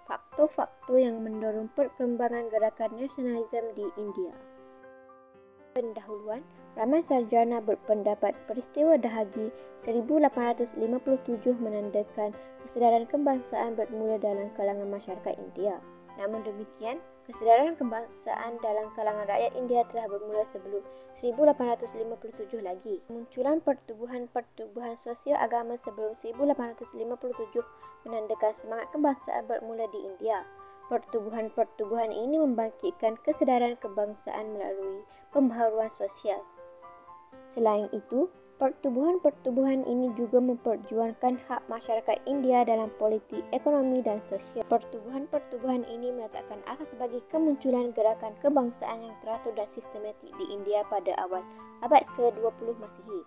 Faktor-faktor yang mendorong perkembangan gerakan nasionalisme di India. Pendahuluan, ramai sarjana berpendapat peristiwa Dahagi 1857 menandakan kesedaran kebangsaan bermula dalam kalangan masyarakat India. Namun demikian, kesedaran kebangsaan dalam kalangan rakyat India telah bermula sebelum 1857 lagi. Munculan pertubuhan sosial agama sebelum 1857 menandakan semangat kebangsaan bermula di India. Pertubuhan ini membangkitkan kesedaran kebangsaan melalui pembaharuan sosial. Selain itu, pertubuhan ini juga memperjuangkan hak masyarakat India dalam politik, ekonomi dan sosial. Pertubuhan ini meletakkan asas bagi kemunculan gerakan kebangsaan yang teratur dan sistematik di India pada awal abad ke-20 Masihi.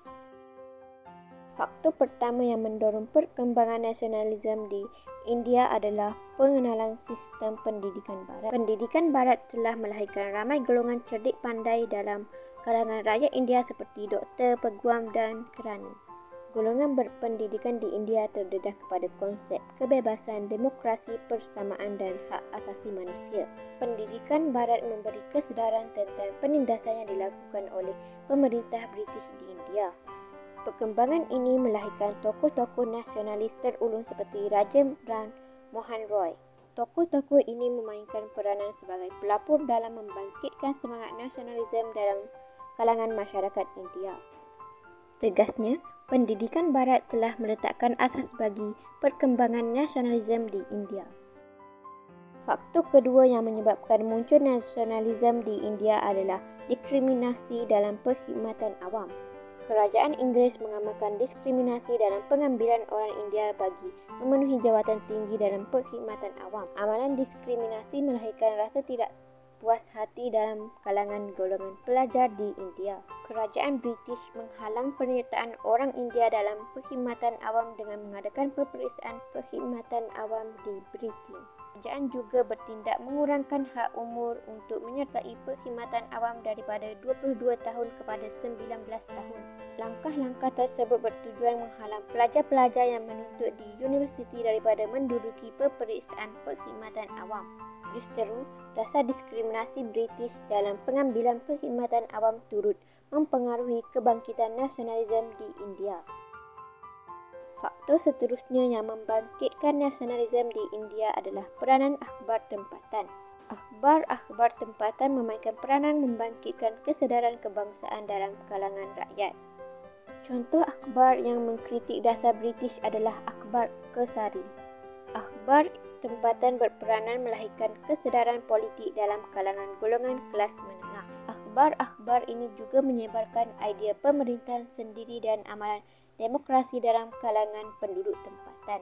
Faktor pertama yang mendorong perkembangan nasionalisme di India adalah pengenalan sistem pendidikan Barat. Pendidikan Barat telah melahirkan ramai golongan cerdik pandai dalam kalangan rakyat India seperti doktor, peguam dan kerani. Golongan berpendidikan di India terdedah kepada konsep kebebasan, demokrasi, persamaan dan hak asasi manusia. Pendidikan Barat memberi kesedaran tentang penindasan yang dilakukan oleh pemerintah British di India. Perkembangan ini melahirkan tokoh-tokoh nasionalis terulung seperti Raja Ram Mohan Roy. Tokoh-tokoh ini memainkan peranan sebagai pelapor dalam membangkitkan semangat nasionalisme dalam kalangan masyarakat India. Tegasnya, pendidikan Barat telah meletakkan asas bagi perkembangan nasionalisme di India. Faktor kedua yang menyebabkan muncul nasionalisme di India adalah diskriminasi dalam perkhidmatan awam. Kerajaan Inggeris mengamalkan diskriminasi dalam pengambilan orang India bagi memenuhi jawatan tinggi dalam perkhidmatan awam. Amalan diskriminasi melahirkan rasa tidak puas hati dalam kalangan golongan pelajar di India. Kerajaan British menghalang penyertaan orang India dalam perkhidmatan awam dengan mengadakan peperiksaan perkhidmatan awam di Britain. Kerajaan juga bertindak mengurangkan hak umur untuk menyertai perkhidmatan awam daripada 22 tahun kepada 19 tahun. Langkah-langkah tersebut bertujuan menghalang pelajar-pelajar yang menuntut di universiti daripada menduduki peperiksaan perkhidmatan awam. Justeru, dasar diskriminasi British dalam pengambilan perkhidmatan awam turut mempengaruhi kebangkitan nasionalisme di India. Faktor seterusnya yang membangkitkan nasionalisme di India adalah peranan akhbar tempatan. Akhbar tempatan memainkan peranan membangkitkan kesedaran kebangsaan dalam kalangan rakyat. Contoh akhbar yang mengkritik dasar British adalah akhbar Kesari. Akhbar tempatan berperanan melahirkan kesedaran politik dalam kalangan golongan kelas menengah. Akhbar ini juga menyebarkan idea pemerintahan sendiri dan amalan demokrasi dalam kalangan penduduk tempatan.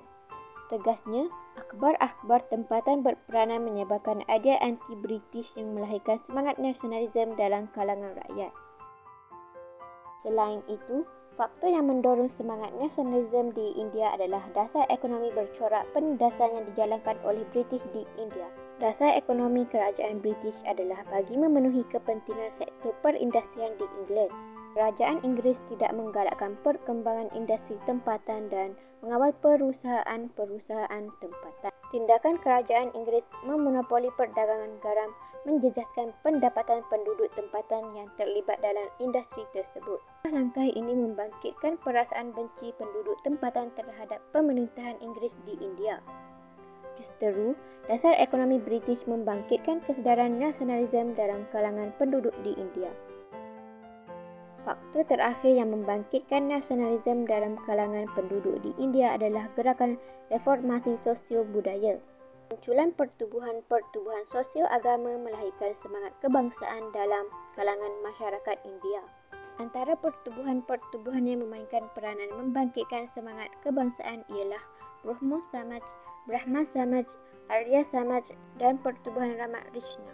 Tegasnya, akhbar tempatan berperanan menyebarkan idea anti-British yang melahirkan semangat nasionalisme dalam kalangan rakyat. Selain itu, faktor yang mendorong semangat nasionalisme di India adalah dasar ekonomi bercorak penindasan yang dijalankan oleh British di India. Dasar ekonomi kerajaan British adalah bagi memenuhi kepentingan sektor perindustrian di England. Kerajaan Inggeris tidak menggalakkan perkembangan industri tempatan dan mengawal perusahaan-perusahaan tempatan. Tindakan kerajaan Inggeris memonopoli perdagangan garam menjejaskan pendapatan penduduk tempatan yang terlibat dalam industri tersebut. Langkah ini membangkitkan perasaan benci penduduk tempatan terhadap pemerintahan Inggeris di India. Justeru, dasar ekonomi British membangkitkan kesedaran nasionalisme dalam kalangan penduduk di India. Faktor terakhir yang membangkitkan nasionalisme dalam kalangan penduduk di India adalah gerakan reformasi sosio-budaya. Munculan pertubuhan sosial agama melahirkan semangat kebangsaan dalam kalangan masyarakat India. Antara pertubuhan yang memainkan peranan membangkitkan semangat kebangsaan ialah Brahma Samaj, Arya Samaj dan Pertubuhan Ramakrishna.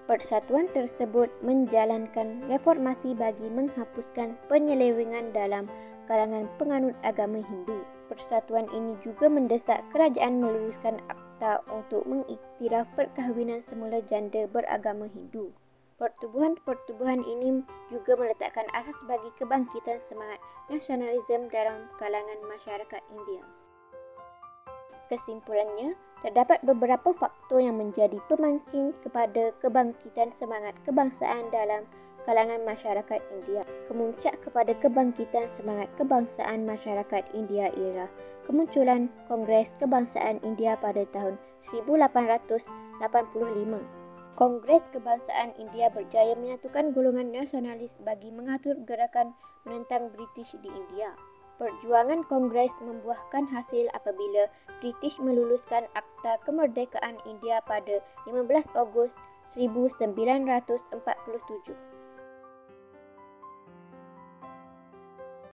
Persatuan tersebut menjalankan reformasi bagi menghapuskan penyelewengan dalam kalangan penganut agama Hindu. Persatuan ini juga mendesak kerajaan meluruskan akta untuk mengiktiraf perkahwinan semula janda beragama Hindu. Pertubuhan ini juga meletakkan asas bagi kebangkitan semangat nasionalisme dalam kalangan masyarakat India. Kesimpulannya, Terdapat beberapa faktor yang menjadi pemancing kepada kebangkitan semangat kebangsaan dalam kalangan masyarakat India. Kemuncak kepada kebangkitan semangat kebangsaan masyarakat India ialah kemunculan Kongres Kebangsaan India pada tahun 1885. Kongres Kebangsaan India berjaya menyatukan golongan nasionalis bagi mengatur gerakan menentang British di India. Perjuangan Kongres membuahkan hasil apabila British meluluskan Akta Kemerdekaan India pada 15 Ogos 1947.